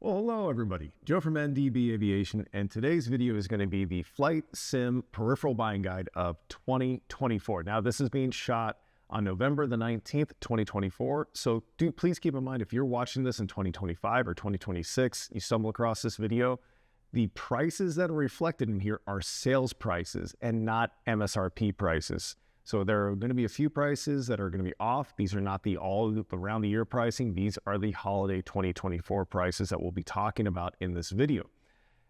Well, hello everybody, Joe from NDB Aviation, and today's video is going to be the Flight Sim Peripheral Buying Guide of 2024. Now, this is being shot on November the 19th, 2024, so please keep in mind if you're watching this in 2025 or 2026, you stumble across this video, the prices that are reflected in here are sales prices and not MSRP prices. So there are going to be a few prices that are going to be off. These are not the all around the year pricing. These are the holiday 2024 prices that we'll be talking about in this video.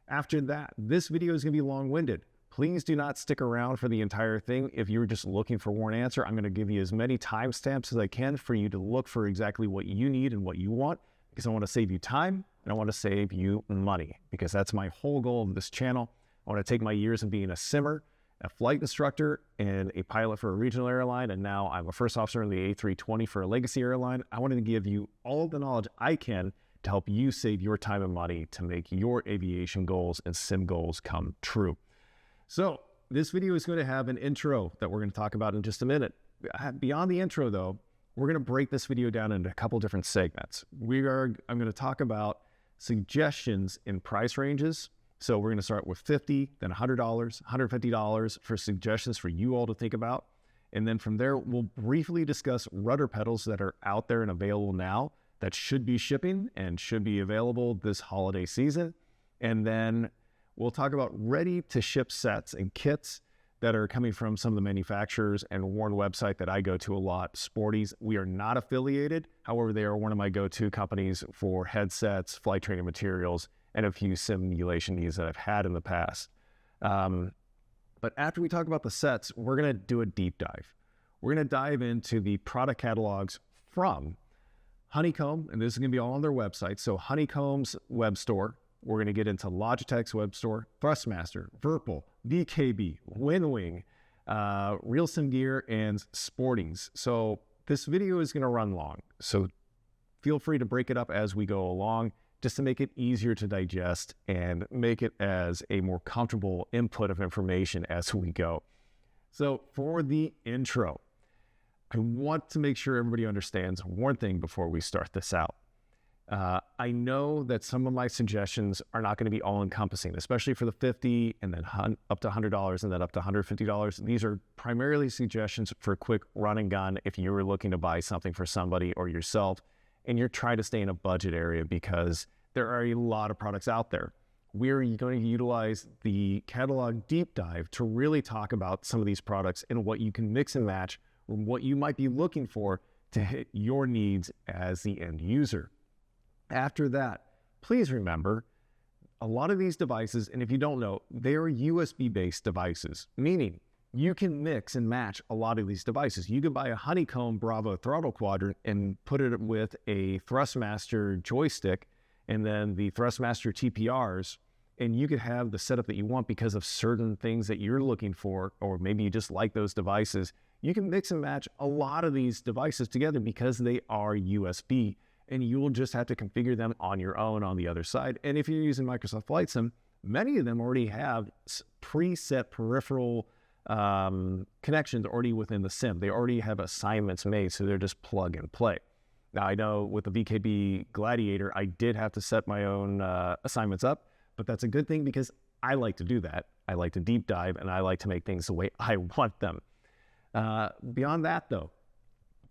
After that, this video is going to be long-winded. Please do not stick around for the entire thing. If you're just looking for one answer, I'm going to give you as many timestamps as I can for you to look for exactly what you need and what you want, because I want to save you time and I want to save you money, because that's my whole goal of this channel. I want to take my years of being a simmer, a flight instructor, and a pilot for a regional airline, and now I'm a first officer in the A320 for a legacy airline. I wanted to give you all the knowledge I can to help you save your time and money to make your aviation goals and sim goals come true. So this video is going to have an intro that we're going to talk about in just a minute. Beyond the intro though, we're going to break this video down into a couple different segments. I'm going to talk about suggestions in price ranges. So we're going to start with $50, then $100, $150 for suggestions for you all to think about. And then from there, we'll briefly discuss rudder pedals that are out there and available now that should be shipping and should be available this holiday season. And then we'll talk about ready to ship sets and kits that are coming from some of the manufacturers and one website that I go to a lot, Sporty's. We are not affiliated. However, they are one of my go-to companies for headsets, flight training materials, and a few simulation needs that I've had in the past. But after we talk about the sets, we're going to do a deep dive. We're going to dive into the product catalogs from Honeycomb, and this is going to be all on their website. So Honeycomb's web store. We're going to get into Logitech's web store, Thrustmaster, Virpil, VKB, Winwing, Real Sim Gear, and Sporty's. So this video is going to run long, so feel free to break it up as we go along, just to make it easier to digest and make it as a more comfortable input of information as we go. So for the intro, I want to make sure everybody understands one thing before we start this out. I know that some of my suggestions are not going to be all-encompassing, especially for the $50 and then up to $100 and then up to $150. These are primarily suggestions for a quick run and gun if you were looking to buy something for somebody or yourself, and you're trying to stay in a budget area because there are a lot of products out there. We're going to utilize the catalog deep dive to really talk about some of these products and what you can mix and match, or what you might be looking for to hit your needs as the end user. After that, please remember, a lot of these devices, and if you don't know, they are USB-based devices, meaning you can mix and match a lot of these devices. You could buy a Honeycomb Bravo throttle quadrant and put it with a Thrustmaster joystick and then the Thrustmaster TPRs, and you could have the setup that you want because of certain things that you're looking for, or maybe you just like those devices. You can mix and match a lot of these devices together because they are USB, and you will just have to configure them on your own on the other side. And if you're using Microsoft Flight Sim, many of them already have preset peripheral connections already within the sim. They already have assignments made, so they're just plug and play. Now, I know with the VKB Gladiator, I did have to set my own assignments up, but that's a good thing because I like to do that. I like to deep dive, and I like to make things the way I want them. Beyond that, though,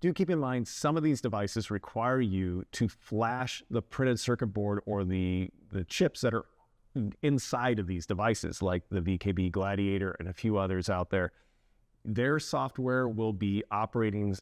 do keep in mind some of these devices require you to flash the printed circuit board or the chips that are inside of these devices, like the VKB Gladiator and a few others out there. Their software will be operating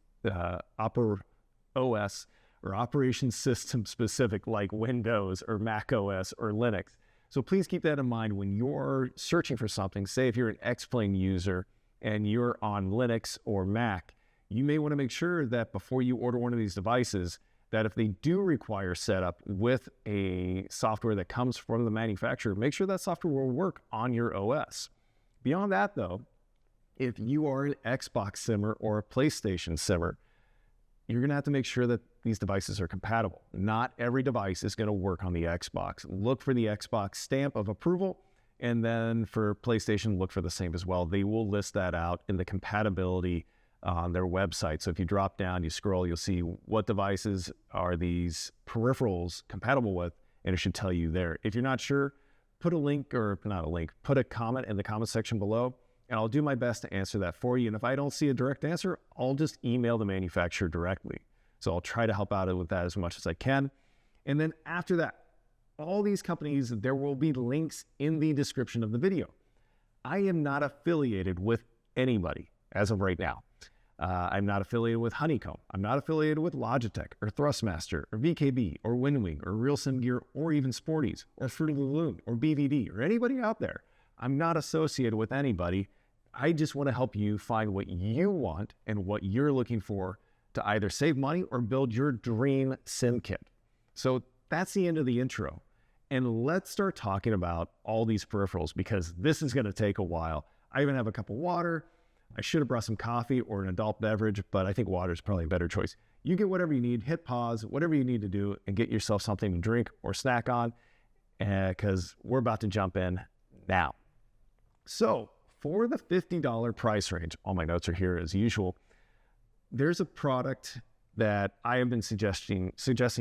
OS or operation system specific, like Windows or Mac OS or Linux. So please keep that in mind when you're searching for something. Say if you're an X-Plane user and you're on Linux or Mac, you may want to make sure that before you order one of these devices, that if they do require setup with a software that comes from the manufacturer, make sure that software will work on your OS. Beyond that though, if you are an Xbox simmer or a PlayStation simmer, you're going to have to make sure that these devices are compatible. Not every device is going to work on the Xbox. Look for the Xbox stamp of approval, and then for PlayStation, look for the same as well. They will list that out in the compatibility on their website. So if you drop down, you scroll, you'll see what devices are these peripherals compatible with, and it should tell you there. If you're not sure, put a link, or not a link, put a comment in the comment section below, and I'll do my best to answer that for you. And if I don't see a direct answer, I'll just email the manufacturer directly. So I'll try to help out with that as much as I can. And then after that, all these companies, there will be links in the description of the video. I am not affiliated with anybody as of right now. I'm not affiliated with Honeycomb. I'm not affiliated with Logitech or Thrustmaster or VKB or Winwing or Real Sim Gear or even Sporties or Fruit of the Loom or BVD or anybody out there. I'm not associated with anybody. I just want to help you find what you want and what you're looking for to either save money or build your dream sim kit. So that's the end of the intro. And let's start talking about all these peripherals, because this is going to take a while. I even have a cup of water. I should have brought some coffee or an adult beverage, but I think water is probably a better choice. You get whatever you need, hit pause, whatever you need to do, and get yourself something to drink or snack on, because we're about to jump in now. So for the $50 price range, all my notes are here as usual, there's a product that I have been suggesting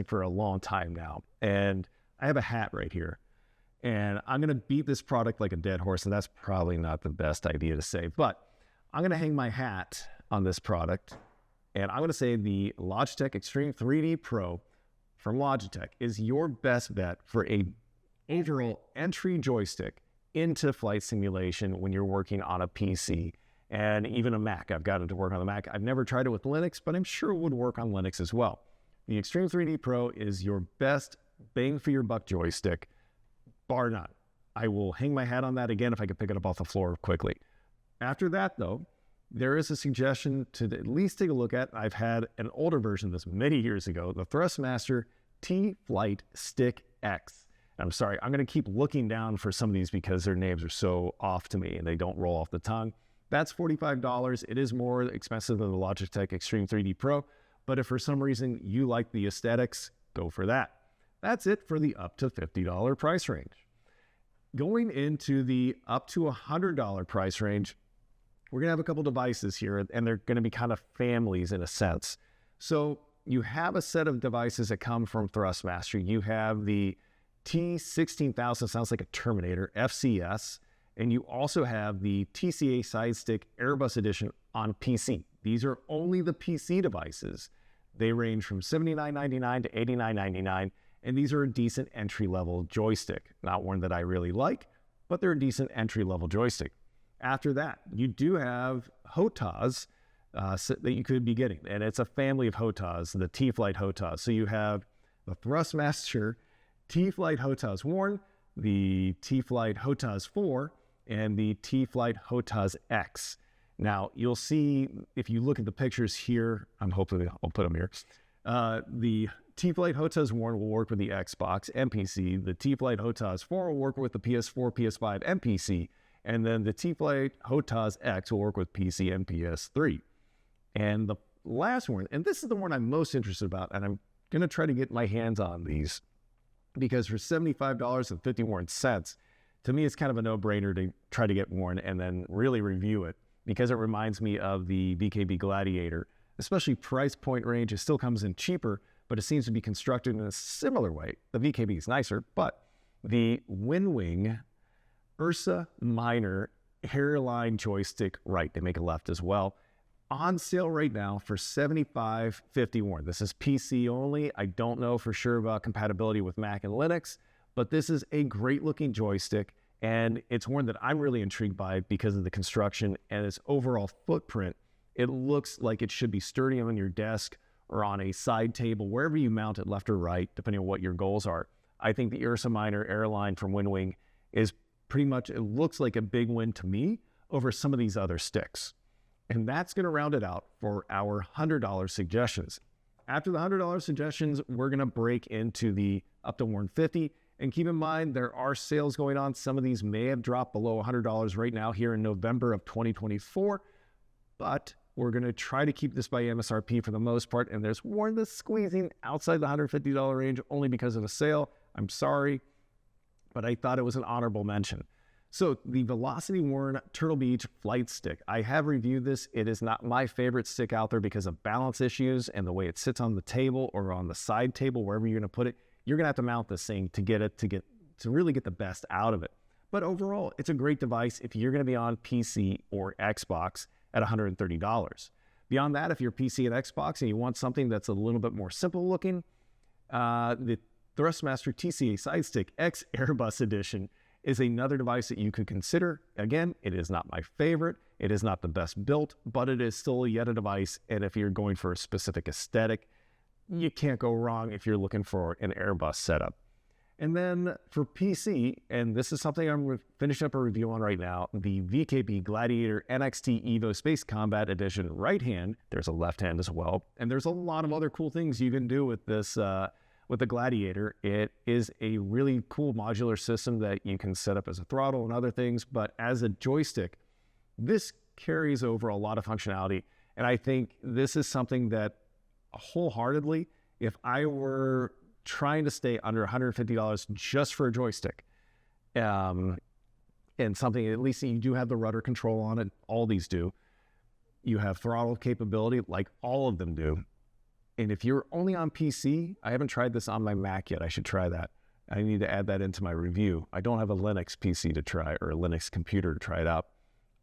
for a long time now. And I have a hat right here. And I'm going to beat this product like a dead horse, and that's probably not the best idea to say. But I'm going to hang my hat on this product, and I'm going to say the Logitech Extreme 3D Pro from Logitech is your best bet for a overall entry joystick into flight simulation when you're working on a PC and even a Mac. I've got it to work on the Mac. I've never tried it with Linux, but I'm sure it would work on Linux as well. The Extreme 3D Pro is your best bang for your buck joystick, bar none. I will hang my hat on that again if I could pick it up off the floor quickly. After that, though, there is a suggestion to at least take a look at. I've had an older version of this many years ago, the Thrustmaster Flightstick X. I'm sorry, I'm going to keep looking down for some of these because their names are so off to me and they don't roll off the tongue. That's $45. It is more expensive than the Logitech Extreme 3D Pro, but if for some reason you like the aesthetics, go for that. That's it for the up to $50 price range. Going into the up to $100 price range, we're going to have a couple devices here, and they're going to be kind of families in a sense. So you have a set of devices that come from Thrustmaster. You have the T16000, sounds like a Terminator, FCS, and you also have the TCA Sidestick Airbus Edition on PC. These are only the PC devices. They range from $79.99 to $89.99, and these are a decent entry-level joystick. Not one that I really like, but they're a decent entry-level joystick. After that, you do have Hotas that you could be getting, and it's a family of Hotas, the T-Flight Hotas. So you have the Thrustmaster T-Flight Hotas Worn, the T-Flight Hotas 4, and the T-Flight Hotas X. Now, you'll see, if you look at the pictures here, hopefully I'll put them here, the T-Flight Hotas Worn will work with the Xbox and PC. The T-Flight Hotas 4 will work with the PS4, PS5, and PC. And then the T-Flight Hotas X will work with PC and PS3. And the last one, and this is the one I'm most interested about, and I'm going to try to get my hands on these, because for $75.51, to me, it's kind of a no-brainer to try to get one and then really review it, because it reminds me of the VKB Gladiator, especially price point range. It still comes in cheaper, but it seems to be constructed in a similar way. The VKB is nicer, but the Winwing Ursa minor Airline joystick, right, they make a left as well, on sale right now for $75.51. This is PC only. I don't know for sure about compatibility with Mac and Linux, but this is a great looking joystick, and it's one that I'm really intrigued by because of the construction and its overall footprint. It looks like it should be sturdy on your desk or on a side table, wherever you mount it, left or right, depending on what your goals are. I think the Ursa minor Airline from Winwing is pretty much, it looks like a big win to me over some of these other sticks. And that's going to round it out for our $100 suggestions. After the $100 suggestions, we're going to break into the up to $150. And keep in mind, there are sales going on. Some of these may have dropped below $100 right now here in November of 2024. But we're going to try to keep this by MSRP for the most part. And there's one that's squeezing outside the $150 range only because of a sale. I'm sorry, but I thought it was an honorable mention. So the Velocity Worn Turtle Beach Flightstick. I have reviewed this. It is not my favorite stick out there because of balance issues and the way it sits on the table or on the side table, wherever you're going to put it. you're going to have to mount this thing to really get the best out of it. But overall, it's a great device if you're going to be on PC or Xbox at $130. Beyond that, if you're PC and Xbox and you want something that's a little bit more simple looking, the Thrustmaster TCA Sidestick X Airbus Edition is another device that you could consider. Again, it is not my favorite. It is not the best built, but it is still yet a device. And if you're going for a specific aesthetic, you can't go wrong if you're looking for an Airbus setup. And then for PC, and this is something I'm finishing up a review on right now, the VKB Gladiator NXT Evo Space Combat Edition right hand. There's a left hand as well. And there's a lot of other cool things you can do with this, with the Gladiator. It is a really cool modular system that you can set up as a throttle and other things, but as a joystick, this carries over a lot of functionality. And I think this is something that wholeheartedly, if I were trying to stay under $150 just for a joystick, and something, at least you do have the rudder control on it, all these do. You have throttle capability like all of them do. And if you're only on PC, I haven't tried this on my Mac yet. I should try that. I need to add that into my review. I don't have a Linux PC to try, or a Linux computer to try it out.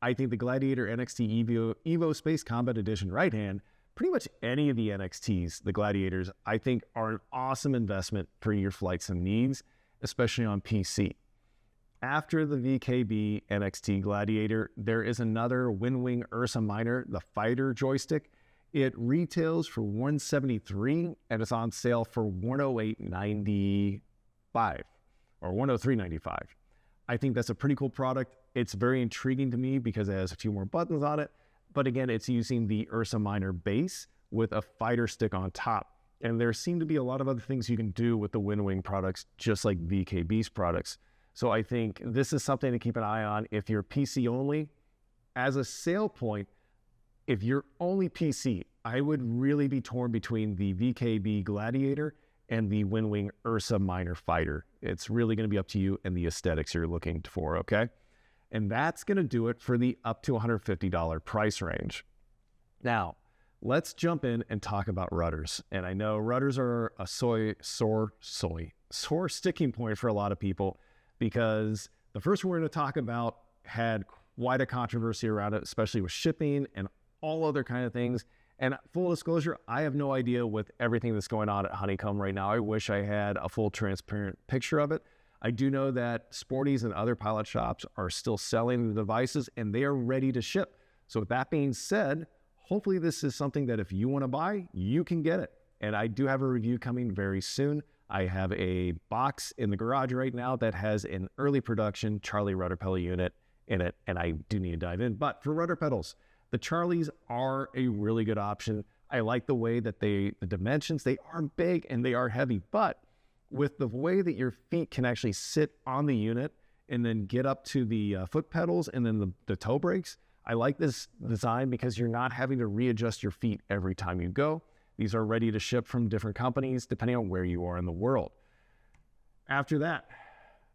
I think the Gladiator NXT Evo Space Combat Edition right hand, pretty much any of the NXTs, the Gladiators, I think are an awesome investment for your flight sim needs, especially on PC. After the VKB NXT Gladiator, there is another Winwing Ursa Minor, the fighter joystick. It retails for $173 and it's on sale for $108.95 or $103.95. I think that's a pretty cool product. It's very intriguing to me because it has a few more buttons on it. But again, it's using the Ursa Minor base with a fighter stick on top. And there seem to be a lot of other things you can do with the Winwing products, just like VKB's products. So I think this is something to keep an eye on if you're PC only. As a sale point, if you're only PC, I would really be torn between the VKB Gladiator and the Winwing Ursa Minor Fighter. It's really going to be up to you and the aesthetics you're looking for, okay? And that's going to do it for the up to $150 price range. Now, let's jump in and talk about rudders. And I know rudders are a sore sticking point for a lot of people, because the first one we're going to talk about had quite a controversy around it, especially with shipping and all other kind of things. And full disclosure, I have no idea with everything that's going on at Honeycomb right now. I wish I had a full transparent picture of it. I do know that Sporties and other pilot shops are still selling the devices and they are ready to ship. So with that being said, hopefully this is something that if you want to buy, you can get it. And I do have a review coming very soon. I have a box in the garage right now that has an early production Charlie rudder pedal unit in it, and I do need to dive in. But for rudder pedals, the Charlies are a really good option. I like the way that the dimensions, they are big and they are heavy, but with the way that your feet can actually sit on the unit and then get up to the foot pedals and then the toe brakes, I like this design because you're not having to readjust your feet every time you go. These are ready to ship from different companies depending on where you are in the world. After that,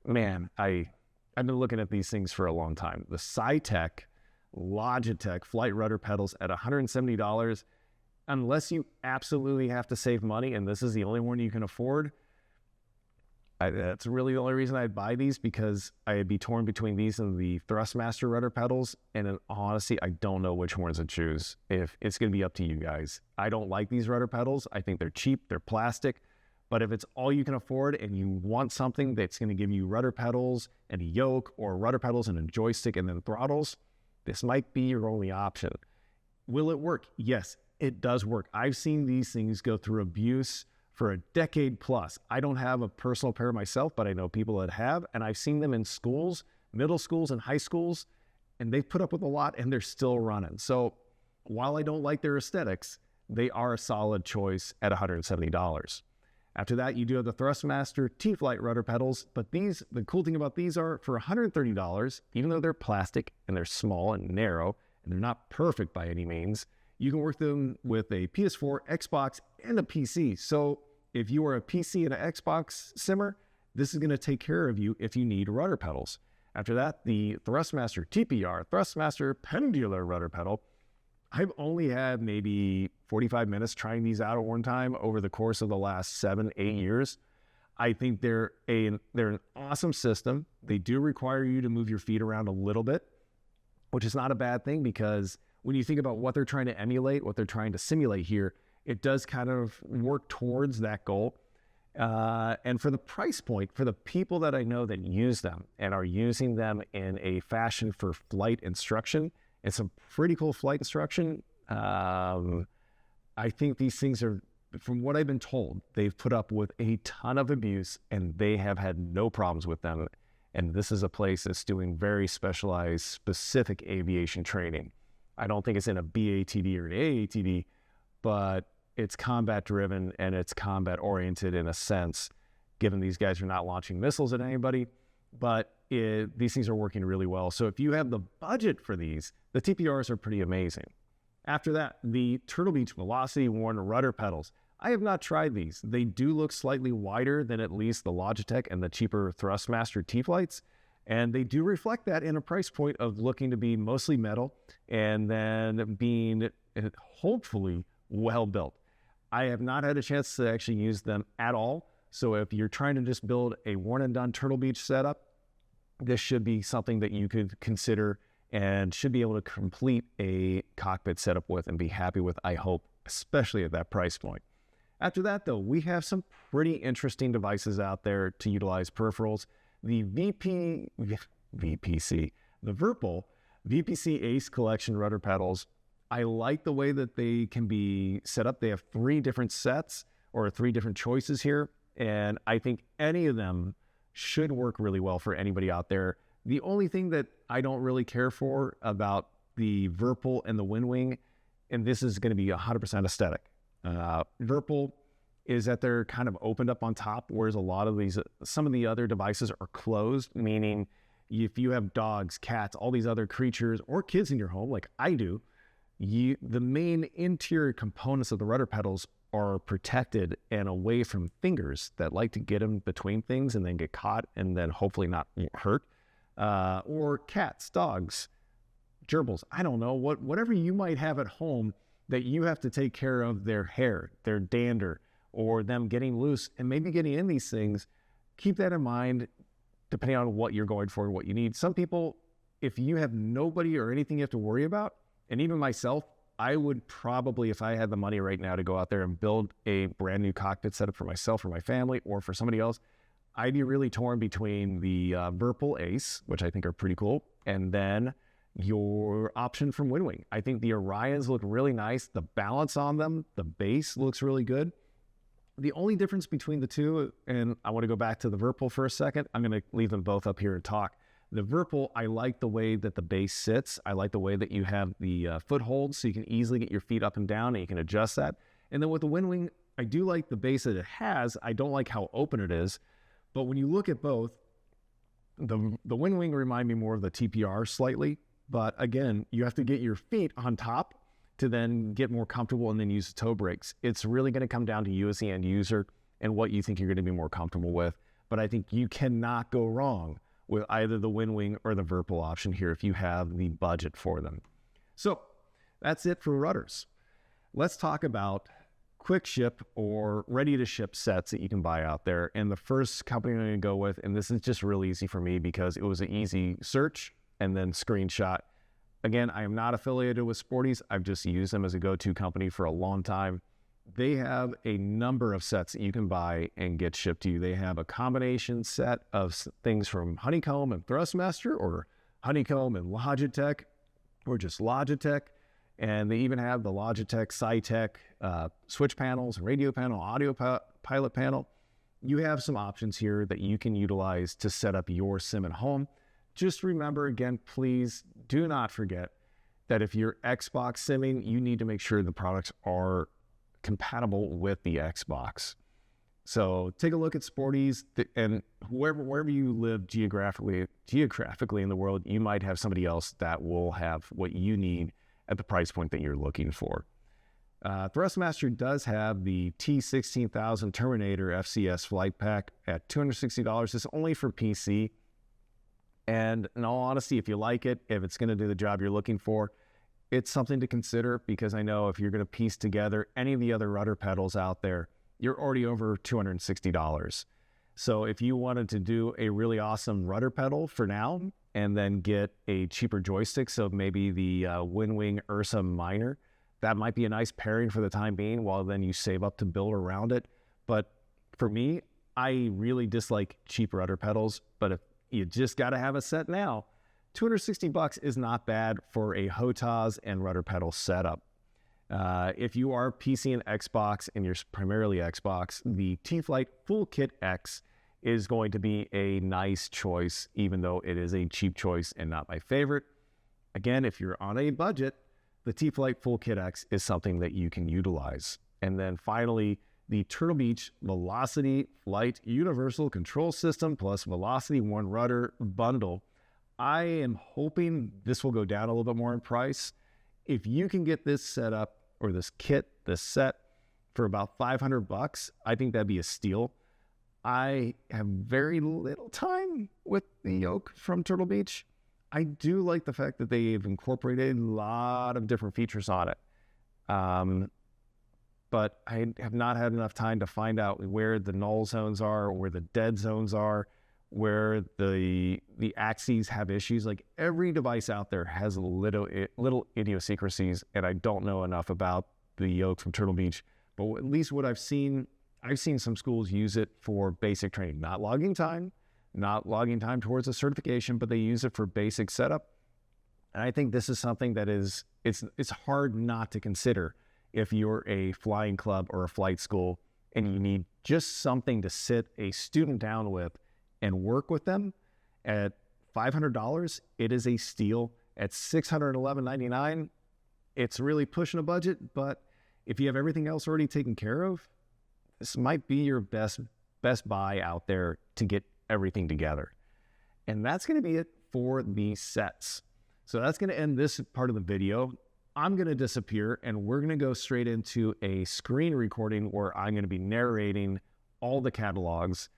man, I've been looking at these things for a long time. The Sidestick Logitech flight rudder pedals at $170, unless you absolutely have to save money and this is the only one you can afford, that's really the only reason I'd buy these, because I'd be torn between these and the Thrustmaster rudder pedals. And in honesty, I don't know which ones to choose. If it's going to be up to you guys. I don't like these rudder pedals. I think they're cheap, they're plastic. But if it's all you can afford and you want something that's going to give you rudder pedals and a yoke, or rudder pedals and a joystick and then throttles, this might be your only option. Will it work? Yes, it does work. I've seen these things go through abuse for a decade plus. I don't have a personal pair myself, but I know people that have, and I've seen them in schools, middle schools and high schools, and they've put up with a lot and they're still running. So while I don't like their aesthetics, they are a solid choice at $170. After that, you do have the Thrustmaster T-Flight rudder pedals, but these, the cool thing about these are for $130, even though they're plastic and they're small and narrow, and they're not perfect by any means, you can work them with a PS4, Xbox, and a PC. So if you are a PC and an Xbox simmer, this is going to take care of you if you need rudder pedals. After that, the Thrustmaster TPR, Thrustmaster Pendular rudder pedal. I've only had maybe 45 minutes trying these out at one time over the course of the last 7-8 years. I think they're an awesome system. They do require you to move your feet around a little bit, which is not a bad thing, because when you think about what they're trying to emulate, what they're trying to simulate here, it does kind of work towards that goal. And for the price point, for the people that I know that use them and are using them in a fashion for flight instruction, it's a pretty cool flight instruction. I think these things are, from what I've been told, they've put up with a ton of abuse and they have had no problems with them. And this is a place that's doing very specialized, specific aviation training. I don't think it's in a BATD or an AATD, but it's combat driven and it's combat oriented in a sense, given these guys are not launching missiles at anybody, but these things are working really well. So if you have the budget for these, the TPRs are pretty amazing. After that, the Turtle Beach Velocity Worn Rudder Pedals. I have not tried these. They do look slightly wider than at least the Logitech and the cheaper Thrustmaster T-Flights, and they do reflect that in a price point of looking to be mostly metal and then being hopefully well built. I have not had a chance to actually use them at all, so if you're trying to just build a worn and done Turtle Beach setup, this should be something that you could consider and should be able to complete a cockpit setup with and be happy with, I hope, especially at that price point. After that, though, we have some pretty interesting devices out there to utilize peripherals. The VPC, the Virpil VPC Ace Collection Rudder Pedals. I like the way that they can be set up. They have 3 different sets or 3 different choices here, and I think any of them should work really well for anybody out there. The only thing that I don't really care for about the Virpil and the Winwing, and this is going to be 100% aesthetic. Virpil is that they're kind of opened up on top, whereas a lot of these, some of the other devices are closed, meaning if you have dogs, cats, all these other creatures, or kids in your home, like I do, the main interior components of the rudder pedals are protected and away from fingers that like to get them between things and then get caught and then hopefully not hurt. Or cats, dogs, gerbils, I don't know, whatever you might have at home that you have to take care of their hair, their dander, or them getting loose and maybe getting in these things. Keep that in mind depending on what you're going for and what you need. Some people, if you have nobody or anything you have to worry about, and even myself, I would probably, if I had the money right now to go out there and build a brand new cockpit setup for myself or my family or for somebody else, I'd be really torn between the Virpil Ace, which I think are pretty cool, and then your option from Winwing. I think the Orions look really nice. The balance on them, the base looks really good. The only difference between the two, and I want to go back to the Virpil for a second. I'm going to leave them both up here and talk. The Virpil, I like the way that the base sits. I like the way that you have the foothold, so you can easily get your feet up and down, and you can adjust that. And then with the Winwing, I do like the base that it has. I don't like how open it is. But when you look at both, the Winwing remind me more of the TPR slightly. But again, you have to get your feet on top to then get more comfortable and then use the toe brakes. It's really going to come down to you as the end user and what you think you're going to be more comfortable with. But I think you cannot go wrong with either the Winwing or the Virpil option here if you have the budget for them. So that's it for rudders. Let's talk about quick ship or ready to ship sets that you can buy out there. And the first company I'm going to go with, and this is just really easy for me because it was an easy search and then screenshot. Again, I am not affiliated with Sporties. I've just used them as a go-to company for a long time. They have a number of sets that you can buy and get shipped to you. They have a combination set of things from Honeycomb and Thrustmaster, or Honeycomb and Logitech, or just Logitech. And they even have the Logitech, SciTech, switch panels, radio panel, audio pilot panel. You have some options here that you can utilize to set up your sim at home. Just remember, again, please do not forget that if you're Xbox simming, you need to make sure the products are compatible with the Xbox. So take a look at Sporties, and wherever you live geographically in the world, you might have somebody else that will have what you need at the price point that you're looking for. Thrustmaster does have the T16000 Terminator FCS flight pack at $260. It's only for PC. And in all honesty, if you like it, if it's going to do the job you're looking for, it's something to consider, because I know if you're going to piece together any of the other rudder pedals out there, you're already over $260. So if you wanted to do a really awesome rudder pedal for now and then get a cheaper joystick, so maybe the Winwing Ursa Minor, that might be a nice pairing for the time being while then you save up to build around it. But for me, I really dislike cheap rudder pedals, but if you just got to have a set now, $260 is not bad for a Hotas and rudder pedal setup. If you are PC and Xbox and you're primarily Xbox, the T-Flight Full Kit X is going to be a nice choice, even though it is a cheap choice and not my favorite. Again, if you're on a budget, the T-Flight Full Kit X is something that you can utilize. And then finally, the Turtle Beach Velocity Flight Universal Control System plus Velocity One Rudder bundle. I am hoping this will go down a little bit more in price. If you can get this set up, or this kit, this set, for about $500, I think that'd be a steal. I have very little time with the Yoke from Turtle Beach. I do like the fact that they've incorporated a lot of different features on it. But I have not had enough time to find out where the null zones are, where the dead zones are, where the axes have issues. Like every device out there has little idiosyncrasies, and I don't know enough about the Yoke from Turtle Beach. But at least what I've seen some schools use it for basic training, not logging time towards a certification, but they use it for basic setup. And I think this is something that it's hard not to consider if you're a flying club or a flight school and you need just something to sit a student down with and work with them. At $500, it is a steal. At $611.99, it's really pushing a budget, but if you have everything else already taken care of, this might be your best buy out there to get everything together. And that's going to be it for the sets. So that's going to end this part of the video. I'm going to disappear, and we're going to go straight into a screen recording where I'm going to be narrating all the catalogs.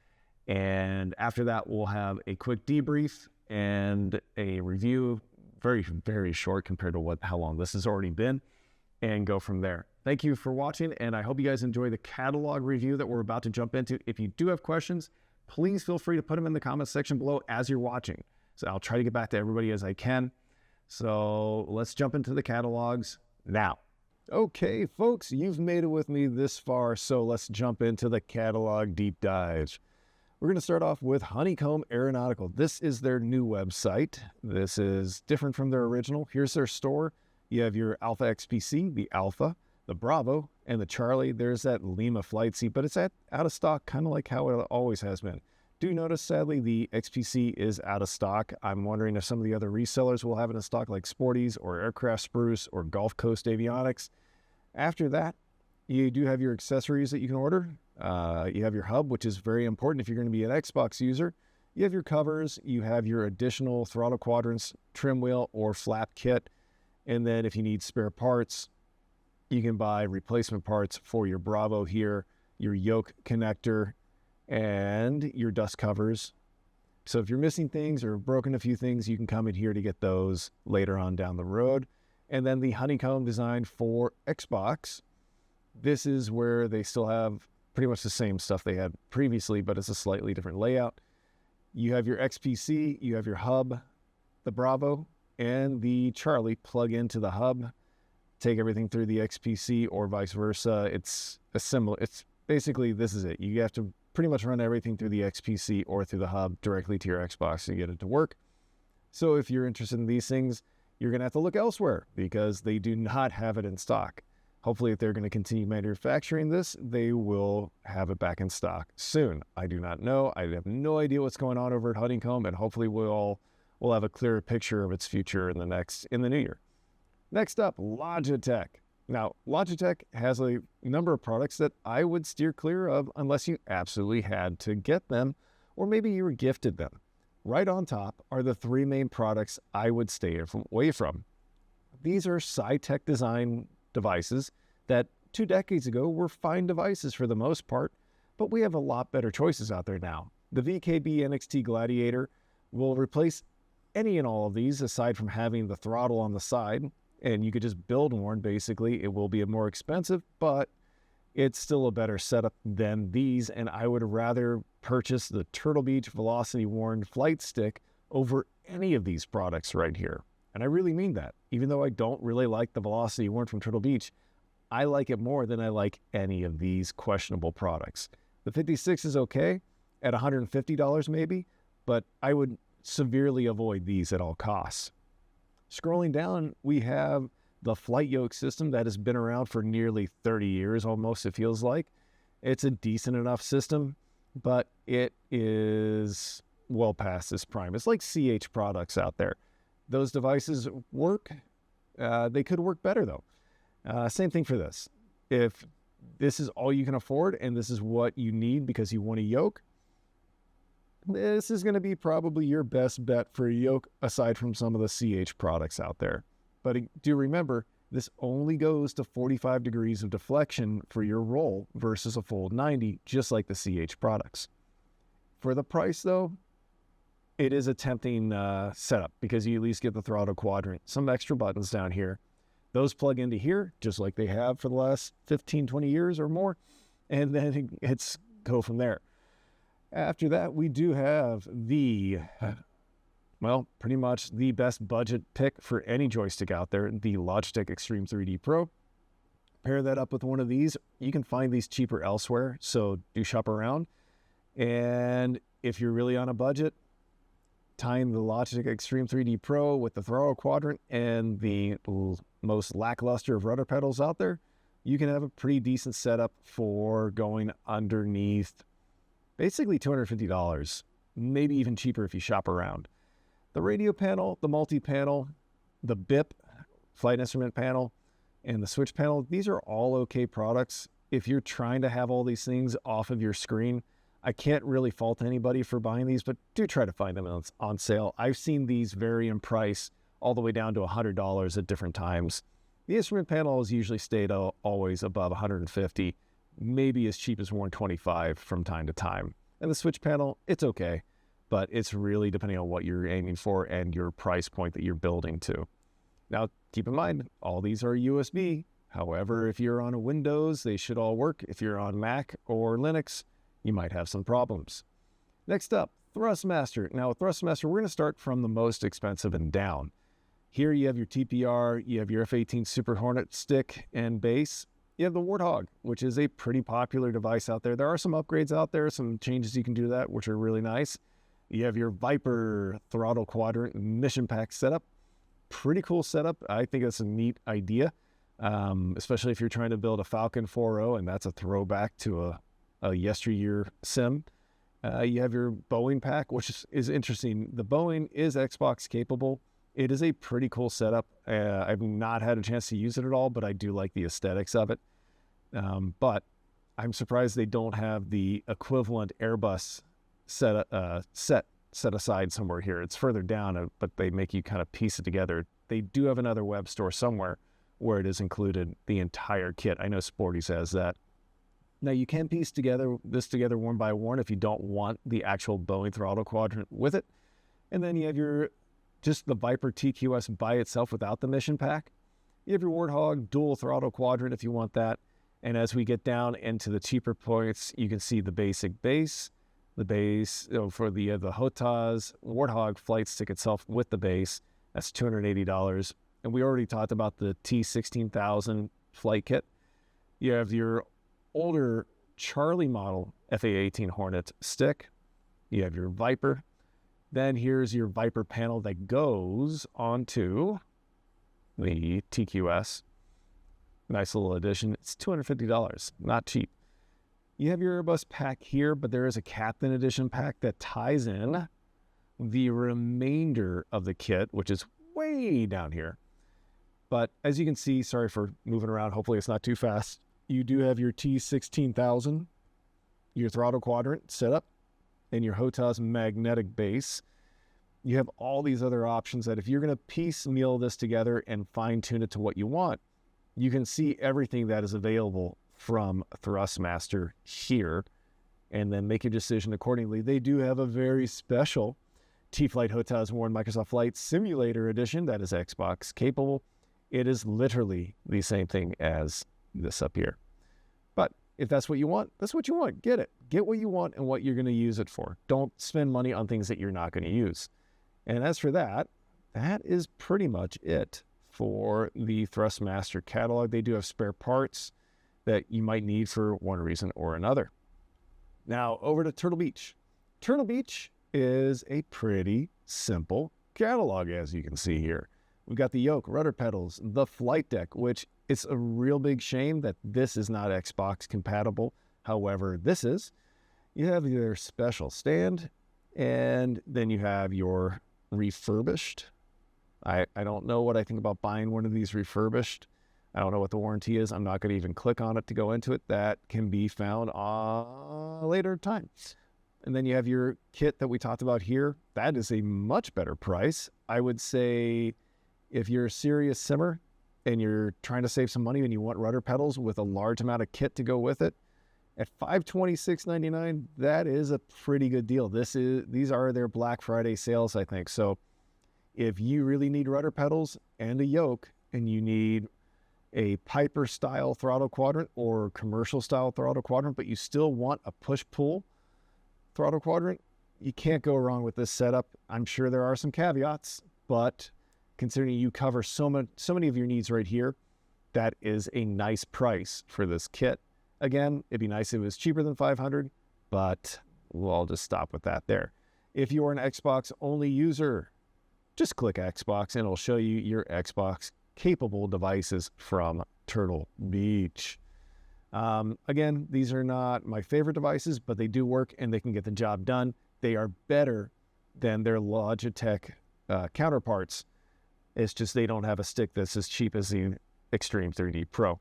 And after that, we'll have a quick debrief and a review, very, very short compared to how long this has already been, and go from there. Thank you for watching, and I hope you guys enjoy the catalog review that we're about to jump into. If you do have questions, please feel free to put them in the comments section below as you're watching. So I'll try to get back to everybody as I can. So let's jump into the catalogs now. Okay, folks, you've made it with me this far, so let's jump into the catalog deep dive. We're going to start off with Honeycomb Aeronautical. This is their new website. This is different from their original. Here's their store. You have your Alpha XPC, the Alpha, the Bravo, and the Charlie. There's that Lima flight seat, but it's out of stock, kind of like how it always has been. Do notice, sadly, the XPC is out of stock. I'm wondering if some of the other resellers will have it in stock, like Sporty's or Aircraft Spruce or Gulf Coast Avionics. After that, you do have your accessories that you can order. You have your hub, which is very important if you're going to be an Xbox user. You have your covers. You have your additional throttle quadrants, trim wheel, or flap kit. And then if you need spare parts, you can buy replacement parts for your Bravo here, your Yoke connector, and your dust covers. So if you're missing things or broken a few things, you can come in here to get those later on down the road. And then the Honeycomb design for Xbox. This is where they still have pretty much the same stuff they had previously, but it's a slightly different layout. You have your XPC, you have your hub, the Bravo, and the Charlie plug into the hub, take everything through the XPC or vice versa. It's basically, this is it. You have to pretty much run everything through the XPC or through the hub directly to your Xbox to get it to work. So if you're interested in these things, you're going to have to look elsewhere because they do not have it in stock. Hopefully, if they're going to continue manufacturing this, they will have it back in stock soon. I do not know. I have no idea what's going on over at Honeycomb, and hopefully we'll have a clearer picture of its future in the new year. Next up, Logitech. Now, Logitech has a number of products that I would steer clear of unless you absolutely had to get them, or maybe you were gifted them. Right on top are the three main products I would stay away from. These are Sci-Tech design devices that 2 decades ago were fine devices for the most part, but we have a lot better choices out there now. The VKB NXT Gladiator will replace any and all of these aside from having the throttle on the side, and you could just build one basically. It will be more expensive, but it's still a better setup than these, and I would rather purchase the Turtle Beach Velocity Worn Flightstick over any of these products right here. And I really mean that. Even though I don't really like the Velocity Worn from Turtle Beach, I like it more than I like any of these questionable products. The 56 is okay at $150 maybe, but I would severely avoid these at all costs. Scrolling down, we have the Flight Yoke system that has been around for nearly 30 years almost, it feels like. It's a decent enough system, but it is well past its prime. It's like CH products out there. Those devices work. They could work better, though. Same thing for this. If this is all you can afford and this is what you need because you want a yoke, this is going to be probably your best bet for a yoke aside from some of the CH products out there. But do remember, this only goes to 45 degrees of deflection for your roll versus a full 90, just like the CH products. For the price, though, it is a tempting setup because you at least get the throttle quadrant, some extra buttons down here. Those plug into here, just like they have for the last 15, 20 years or more, and then it's go from there. After that, we do have the, well, pretty much the best budget pick for any joystick out there, the Logitech Extreme 3D Pro. Pair that up with one of these. You can find these cheaper elsewhere, so do shop around. And if you're really on a budget, tying the Logitech Extreme 3D Pro with the throttle quadrant and the most lackluster of rudder pedals out there, you can have a pretty decent setup for going underneath basically $250, maybe even cheaper if you shop around. The radio panel, the multi-panel, the BIP, flight instrument panel, and the switch panel, these are all okay products. If you're trying to have all these things off of your screen, I can't really fault anybody for buying these, but do try to find them on sale. I've seen these vary in price all the way down to $100 at different times. The instrument panel has usually stayed always above $150, maybe as cheap as $125 from time to time. And the switch panel, it's okay, but it's really depending on what you're aiming for and your price point that you're building to. Now, keep in mind, all these are USB. However, if you're on a Windows, they should all work. If you're on Mac or Linux, you might have some problems. Next up, Thrustmaster. Now, with Thrustmaster, we're going to start from the most expensive and down. Here you have your TPR, you have your F-18 Super Hornet stick and base. You have the Warthog, which is a pretty popular device out there. There are some upgrades out there, some changes you can do to that, which are really nice. You have your Viper throttle quadrant mission pack setup. Pretty cool setup. I think that's a neat idea, especially if you're trying to build a Falcon 4.0, and that's a throwback to a yesteryear sim. You have your Boeing pack, which is interesting. The Boeing is Xbox capable. It is a pretty cool setup. I've not had a chance to use it at all, but I do like the aesthetics of it. But I'm surprised they don't have the equivalent Airbus set aside somewhere here. It's further down, but they make you kind of piece it together. They do have another web store somewhere where it is included the entire kit. I know Sporty says that. Now, you can piece this together one by one if you don't want the actual Boeing throttle quadrant with it. And then you have just the Viper TQS by itself without the mission pack. You have your Warthog dual throttle quadrant if you want that. And as we get down into the cheaper points, you can see the basic base, the base for the Hotas Warthog flight stick itself with the base. That's $280. And we already talked about the T16000 flight kit. You have your older Charlie model FA-18 Hornet stick. You have your Viper. Then here's your Viper panel that goes onto the TQS. Nice little addition. It's $250, not cheap. You have your Airbus pack here, but there is a Captain Edition pack that ties in the remainder of the kit, which is way down here. But as you can see, sorry for moving around, hopefully it's not too fast. You do have your T16000, your throttle quadrant set up, and your Hotas magnetic base. You have all these other options that if you're going to piecemeal this together and fine-tune it to what you want, you can see everything that is available from Thrustmaster here, and then make a decision accordingly. They do have a very special T-Flight Hotas Worn Microsoft Flight Simulator Edition that is Xbox capable. It is literally the same thing as this up here. But If that's what you want, that's what you want. Get it. Get what you want and what you're going to use it for. Don't spend money on things that you're not going to use. And as for that, that is pretty much it for the Thrustmaster catalog. They do have spare parts that you might need for one reason or another. Now, over to Turtle Beach. Turtle Beach is a pretty simple catalog, as you can see here. We've got the Yoke, Rudder Pedals, the Flightstick, which it's a real big shame that this is not Xbox compatible. However, this is. You have your special stand, and then you have your refurbished. I don't know what I think about buying one of these refurbished. I don't know what the warranty is. I'm not going to even click on it to go into it. That can be found on a later time. And then you have your kit that we talked about here. That is a much better price. I would say if you're a serious simmer and you're trying to save some money and you want rudder pedals with a large amount of kit to go with it, at $526.99, that is a pretty good deal. These are their Black Friday sales, I think. So if you really need rudder pedals and a yoke and you need a Piper style throttle quadrant or commercial style throttle quadrant, but you still want a push-pull throttle quadrant, you can't go wrong with this setup. I'm sure there are some caveats, but considering you cover so many of your needs right here, that is a nice price for this kit. Again, it'd be nice if it was cheaper than $500, but I'll just stop with that there. If you're an Xbox only user, just click Xbox and it'll show you your Xbox capable devices from Turtle Beach. Again, these are not my favorite devices, but they do work and they can get the job done. They are better than their Logitech counterparts. It's just they don't have a stick that's as cheap as the Extreme 3D Pro.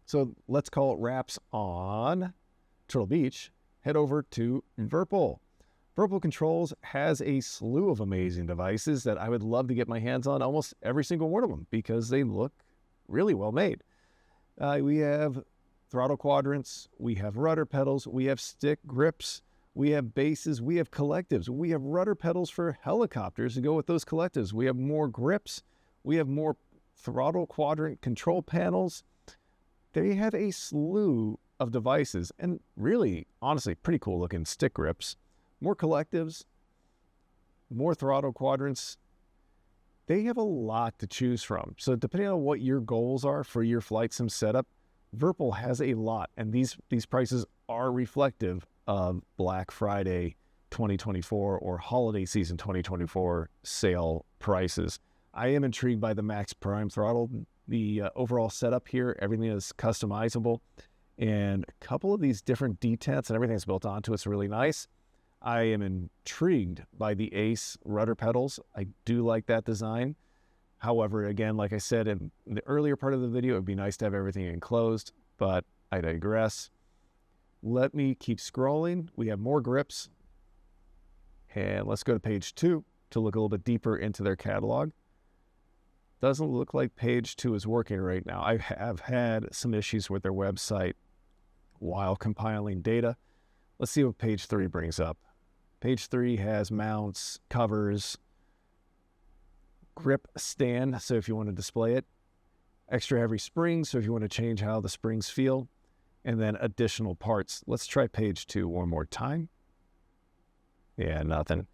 So let's call it wraps on Turtle Beach. Head over to Virpil. Virpil Controls has a slew of amazing devices that I would love to get my hands on, almost every single one of them, because they look really well made. We have throttle quadrants, we have rudder pedals, we have stick grips, we have bases, we have collectives, we have rudder pedals for helicopters to go with those collectives. We have more grips, we have more throttle quadrant control panels. They have a slew of devices and really, honestly, pretty cool looking stick grips. More collectives, more throttle quadrants. They have a lot to choose from. So depending on what your goals are for your flight sim setup, Virpil has a lot. And these prices are reflective of Black Friday 2024 or holiday season 2024 sale prices. I am intrigued by the Max Prime throttle. The overall setup here, everything is customizable. And a couple of these different detents and everything that's built onto it's really nice. I am intrigued by the Ace rudder pedals. I do like that design. However, again, like I said in the earlier part of the video, it would be nice to have everything enclosed, but I digress. Let me keep scrolling. We have more grips. And let's go to page 2 to look a little bit deeper into their catalog. Doesn't look like page 2 is working right now. I have had some issues with their website while compiling data. Let's see what page 3 brings up. Page 3 has mounts, covers, grip stand, so if you want to display it, extra heavy springs, so if you want to change how the springs feel, and then additional parts. Let's try page 2 one more time. Yeah, nothing.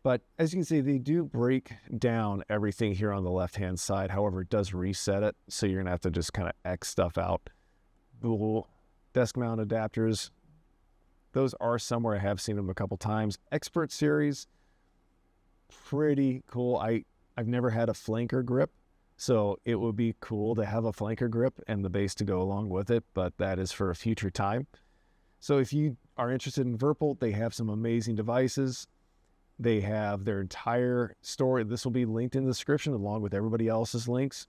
But as you can see, they do break down everything here on the left-hand side. However, it does reset it, so you're going to have to just kind of X stuff out. Dual desk mount adapters. Those are somewhere. I have seen them a couple times. Expert series, pretty cool. I've never had a flanker grip, so it would be cool to have a flanker grip and the base to go along with it, but that is for a future time. So if you are interested in Virpil, they have some amazing devices. They have their entire store. This will be linked in the description along with everybody else's links.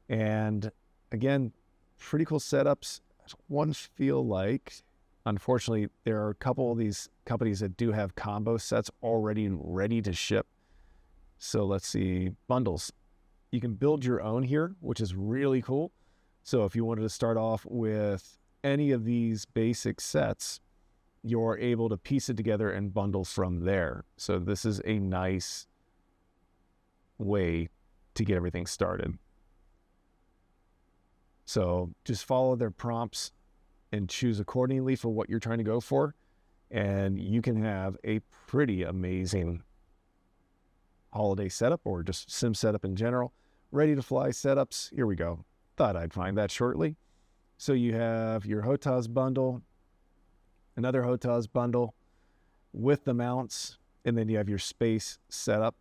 And again, pretty cool setups. One feel like, unfortunately, there are a couple of these companies that do have combo sets already ready to ship. So let's see, bundles. You can build your own here, which is really cool. So if you wanted to start off with any of these basic sets, you're able to piece it together and bundle from there. So this is a nice way to get everything started. So just follow their prompts and choose accordingly for what you're trying to go for. And you can have a pretty amazing holiday setup or just sim setup in general. Ready to fly setups. Here we go. Thought I'd find that shortly. So you have your Hotas bundle, another Hotas bundle with the mounts, and then you have your space setup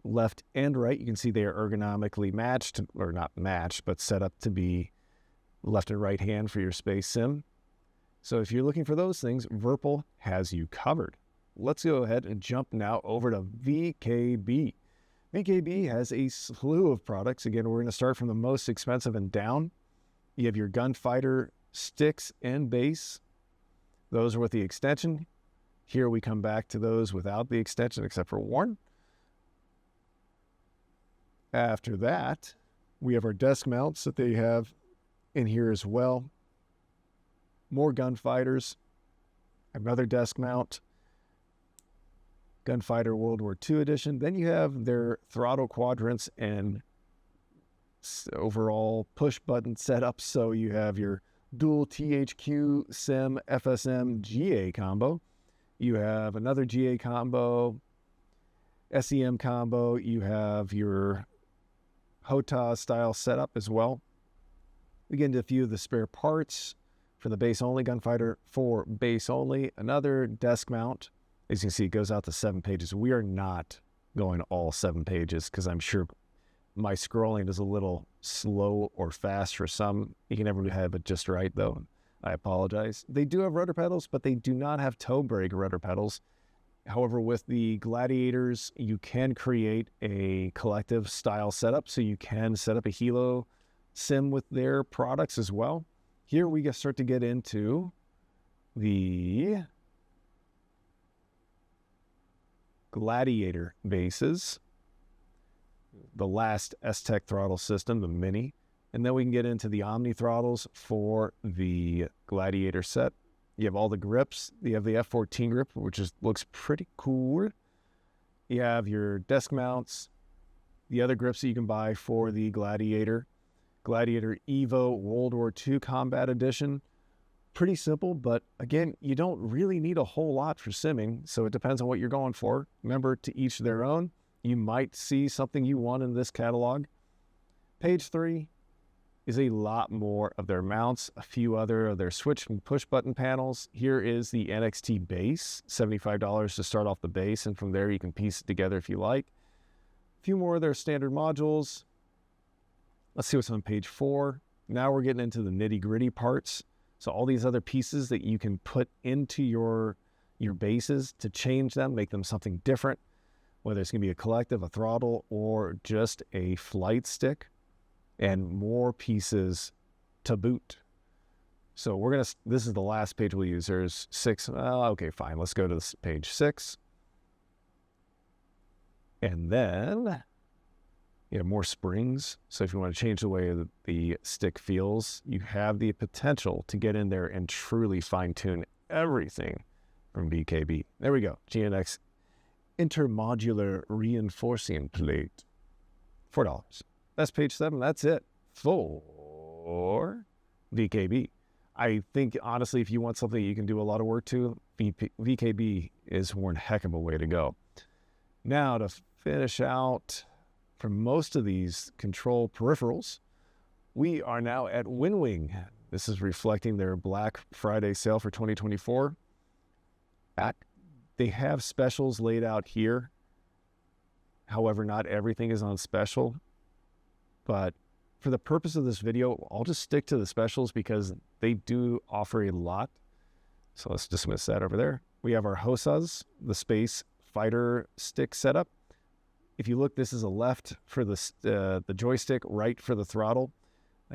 left and right. You can see they are ergonomically matched, or not matched, but set up to be left and right hand for your space sim. So if you're looking for those things, Virpil has you covered. Let's go ahead and jump now over to VKB. VKB has a slew of products. Again, we're going to start from the most expensive and down. You have your gunfighter sticks and base. Those are with the extension. Here we come back to those without the extension, except for one. After that, we have our desk mounts that they have in here as well. More gunfighters. Another desk mount. Gunfighter World War II edition. Then you have their throttle quadrants and overall push button setup. So you have your dual THQ SIM FSM GA combo. You have another GA combo, SEM combo. You have your Hotas style setup as well. We get into a few of the spare parts for the base only gunfighter. For base only, another desk mount. As you can see, it goes out to 7 pages. We are not going all 7 pages because I'm sure my scrolling is a little slow or fast for some. You can never have it just right, though. I apologize. They do have rudder pedals, but they do not have toe brake rudder pedals. However, with the Gladiators, you can create a collective style setup, so you can set up a helo sim with their products as well. Here we start to get into the Gladiator bases, the last S-Tech throttle system, the Mini, and then we can get into the Omni throttles for the Gladiator set. You have all the grips. You have the F14 grip, which looks pretty cool. You have your desk mounts, the other grips that you can buy for the Gladiator. Gladiator Evo World War II Combat Edition. Pretty simple, but again, you don't really need a whole lot for simming, so it depends on what you're going for. Remember, to each their own. You might see something you want in this catalog. Page 3 is a lot more of their mounts, a few other of their switch and push button panels. Here is the NXT base, $75 to start off the base, and from there you can piece it together if you like. A few more of their standard modules. Let's see what's on page 4. Now we're getting into the nitty-gritty parts. So all these other pieces that you can put into your bases to change them, make them something different, whether it's going to be a collective, a throttle, or just a flight stick, and more pieces to boot. So this is the last page we'll use. There's 6. Okay, fine. Let's go to this page 6. And then you have more springs. So if you want to change the way the stick feels, you have the potential to get in there and truly fine-tune everything from VKB. There we go. GNX Intermodular Reinforcing Plate. $4. That's page 7. That's it for VKB. I think, honestly, if you want something you can do a lot of work to, VKB is one heck of a way to go. Now, to finish out for most of these control peripherals, we are now at Winwing. This is reflecting their Black Friday sale for 2024. They have specials laid out here. However, not everything is on special. But for the purpose of this video, I'll just stick to the specials because they do offer a lot. So let's dismiss that over there. We have our Hotas, the space fighter stick setup. If you look, this is a left for the joystick, right for the throttle.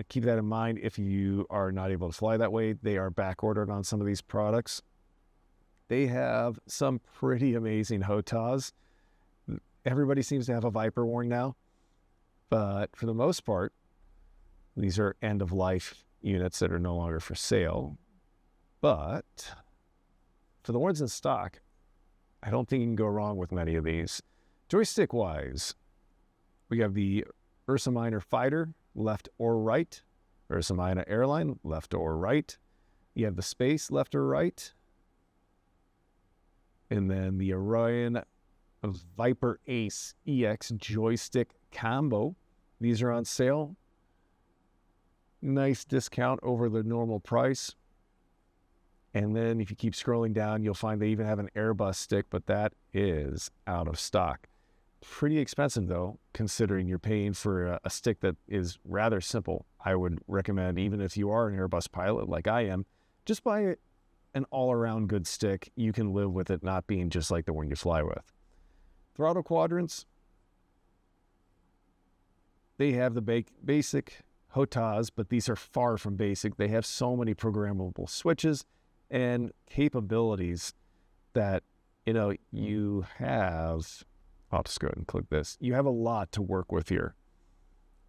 Keep that in mind if you are not able to fly that way. They are back ordered on some of these products. They have some pretty amazing Hotas. Everybody seems to have a Viper Warn now, but for the most part, these are end-of-life units that are no longer for sale. But for the ones in stock, I don't think you can go wrong with many of these. Joystick-wise, we have the Ursa Minor Fighter, left or right. Ursa Minor Airline, left or right. You have the space left or right. And then the Orion Viper Ace EX joystick combo. These are on sale. Nice discount over the normal price. And then if you keep scrolling down, you'll find they even have an Airbus stick, but that is out of stock. Pretty expensive though, considering you're paying for a stick that is rather simple. I would recommend, even if you are an Airbus pilot like I am, just buy an all-around good stick. You can live with it not being just like the one you fly with. Throttle quadrants, they have the basic Hotas, but these are far from basic. They have so many programmable switches and capabilities that, you have. I'll just go ahead and click this. You have a lot to work with here.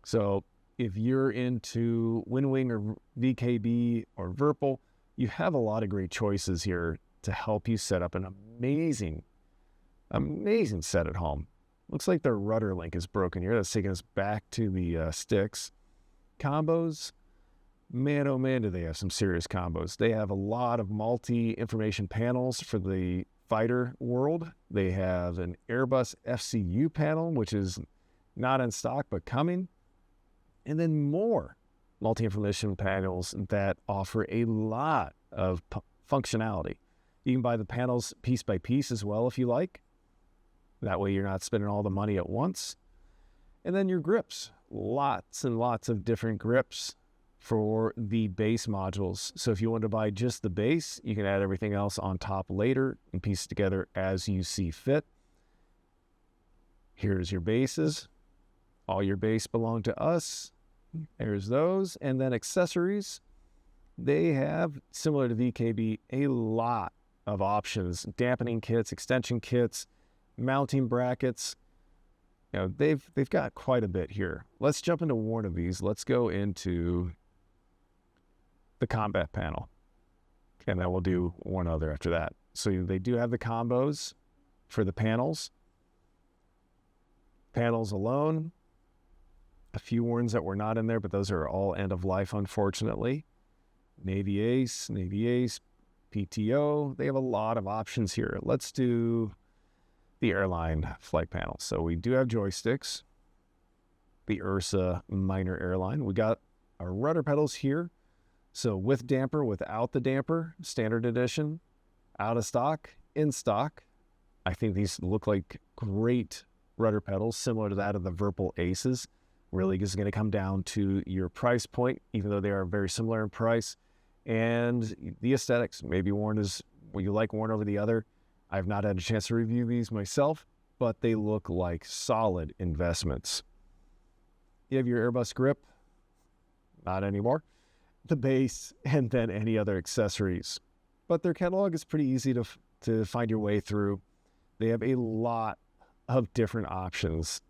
So if you're into Winwing or VKB or Virpil, you have a lot of great choices here to help you set up an amazing set at home. Looks like their rudder link is broken here. That's taking us back to the sticks. Combos, man, oh man, do they have some serious combos. They have a lot of multi-information panels for the fighter world. They have an Airbus FCU panel, which is not in stock, but coming. And then more multi-information panels that offer a lot of functionality. You can buy the panels piece by piece as well if you like. That way you're not spending all the money at once. And then your grips. Lots and lots of different grips for the base modules. So if you want to buy just the base, you can add everything else on top later and piece it together as you see fit. Here's your bases. All your base belong to us. There's those. And then accessories. They have, similar to VKB, a lot of options. Dampening kits, extension kits, mounting brackets. They've got quite a bit here. Let's jump into one of these. Let's go into the combat panel, and then we'll do one other after that. So they do have the combos for the panels. Panels alone, a few ones that were not in there, but those are all end of life, unfortunately. Navy Ace, PTO. They have a lot of options here. Let's do the Airline flight panel. So we do have joysticks, the Ursa minor Airline. We got our rudder pedals here. So with damper, without the damper, standard edition, out of stock, in stock. I think these look like great rudder pedals, similar to that of the Virpil Aces. Really is going to come down to your price point, even though they are very similar in price. And the aesthetics, maybe one is, well, you like one over the other. I've not had a chance to review these myself, but they look like solid investments. You have your Airbus grip, not anymore, the base, and then any other accessories. But their catalog is pretty easy to find your way through. They have a lot of different options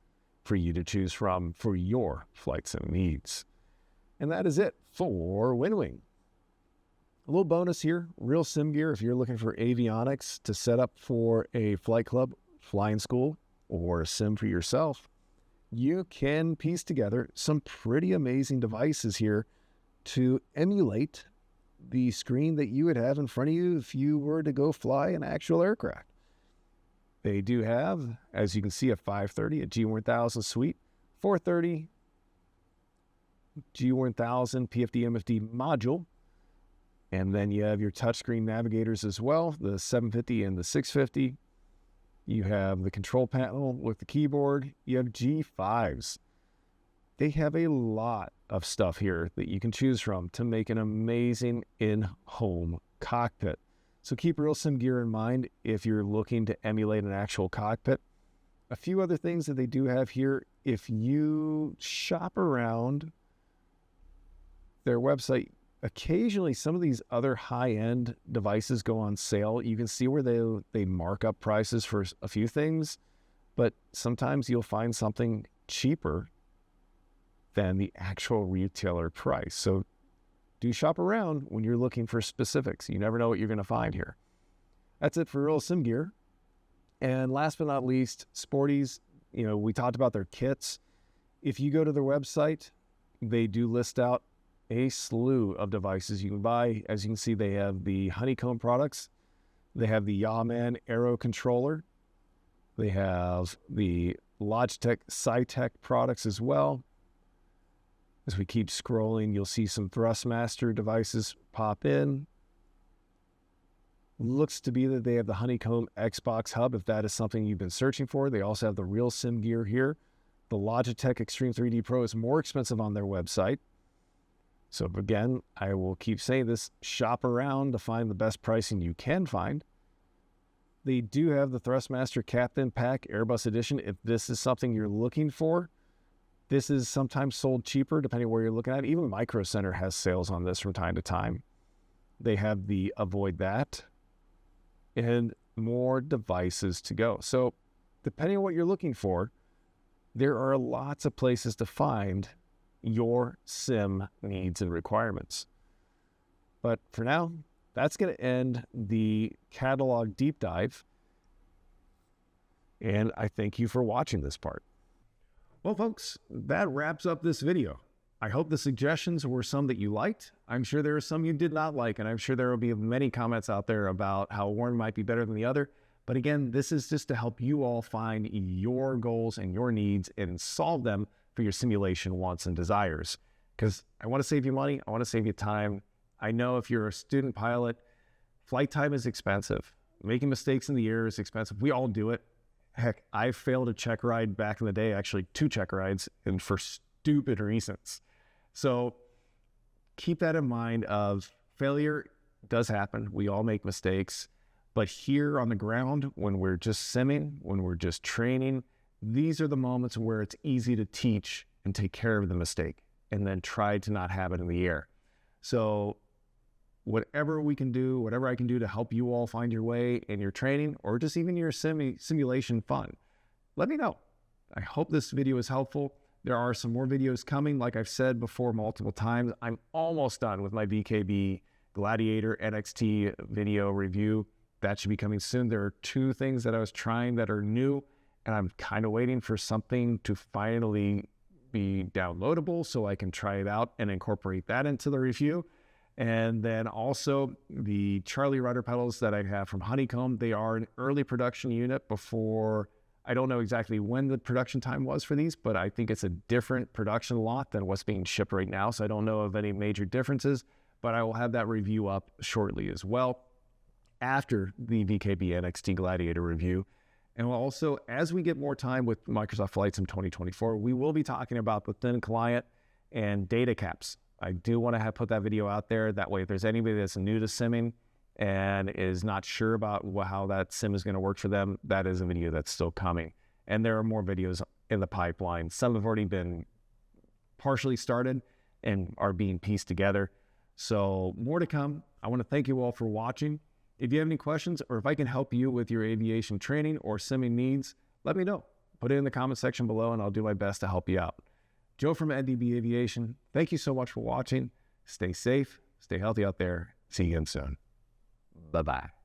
for you to choose from for your flight sim needs. And that is it for Winwing. A little bonus here, real sim gear if you're looking for avionics to set up for a flight club, flying school, or a sim for yourself. You can piece together some pretty amazing devices here to emulate the screen that you would have in front of you if you were to go fly an actual aircraft. They do have, as you can see, a 530, a G1000 suite, 430, G1000 PFD MFD module, and then you have your touchscreen navigators as well, the 750 and the 650. You have the control panel with the keyboard. You have G5s. They have a lot of stuff here that you can choose from to make an amazing in-home cockpit. So keep real sim gear in mind if you're looking to emulate an actual cockpit. A few other things that they do have here, if you shop around their website, occasionally some of these other high-end devices go on sale. You can see where they mark up prices for a few things, but sometimes you'll find something cheaper than the actual retailer price. So do shop around when you're looking for specifics. You never know what you're going to find here. That's it for real sim gear. And last but not least, Sporties. We talked about their kits. If you go to their website, they do list out a slew of devices you can buy. As you can see, they have the Honeycomb products. They have the Yaman Aero controller. They have the Logitech SciTech products as well. As we keep scrolling, you'll see some Thrustmaster devices pop in. Looks to be that they have the Honeycomb Xbox Hub, if that is something you've been searching for. They also have the real sim gear here. The Logitech Extreme 3D Pro is more expensive on their website. So again, I will keep saying this, shop around to find the best pricing you can find. They do have the Thrustmaster Captain Pack Airbus Edition. If this is something you're looking for, this is sometimes sold cheaper depending where you're looking at. Even Micro Center has sales on this from time to time. They have the Avoid That and more devices to go. So depending on what you're looking for, there are lots of places to find your sim needs and requirements. But for now, that's going to end the catalog deep dive. And I thank you for watching this part. Well, folks, that wraps up this video. I hope the suggestions were some that you liked. I'm sure there are some you did not like, and I'm sure there will be many comments out there about how one might be better than the other. But again, this is just to help you all find your goals and your needs and solve them for your simulation wants and desires. Because I want to save you money. I want to save you time. I know if you're a student pilot, flight time is expensive. Making mistakes in the air is expensive. We all do it. Heck, I failed a check ride back in the day, actually 2 check rides, and for stupid reasons. So keep that in mind of failure does happen. We all make mistakes. But here on the ground, when we're just simming, when we're just training, these are the moments where it's easy to teach and take care of the mistake and then try to not have it in the air. So whatever we can do, whatever I can do to help you all find your way in your training or just even your simulation fun, let me know. I hope this video is helpful. There are some more videos coming. Like I've said before multiple times, I'm almost done with my VKB Gladiator NXT video review. That should be coming soon. There are 2 things that I was trying that are new, and I'm kind of waiting for something to finally be downloadable so I can try it out and incorporate that into the review. And then also the Charlie Rudder Pedals that I have from Honeycomb. They are an early production unit before, I don't know exactly when the production time was for these, but I think it's a different production lot than what's being shipped right now. So I don't know of any major differences, but I will have that review up shortly as well after the VKB NXT Gladiator review. And also, as we get more time with Microsoft Flight Sim 2024, we will be talking about the thin client and data caps. I do want to put that video out there. That way, if there's anybody that's new to simming and is not sure about how that sim is going to work for them, that is a video that's still coming. And there are more videos in the pipeline. Some have already been partially started and are being pieced together. So more to come. I want to thank you all for watching. If you have any questions or if I can help you with your aviation training or simming needs, let me know. Put it in the comment section below and I'll do my best to help you out. Joe from NDB Aviation, thank you so much for watching. Stay safe, stay healthy out there. See you again soon. Bye-bye.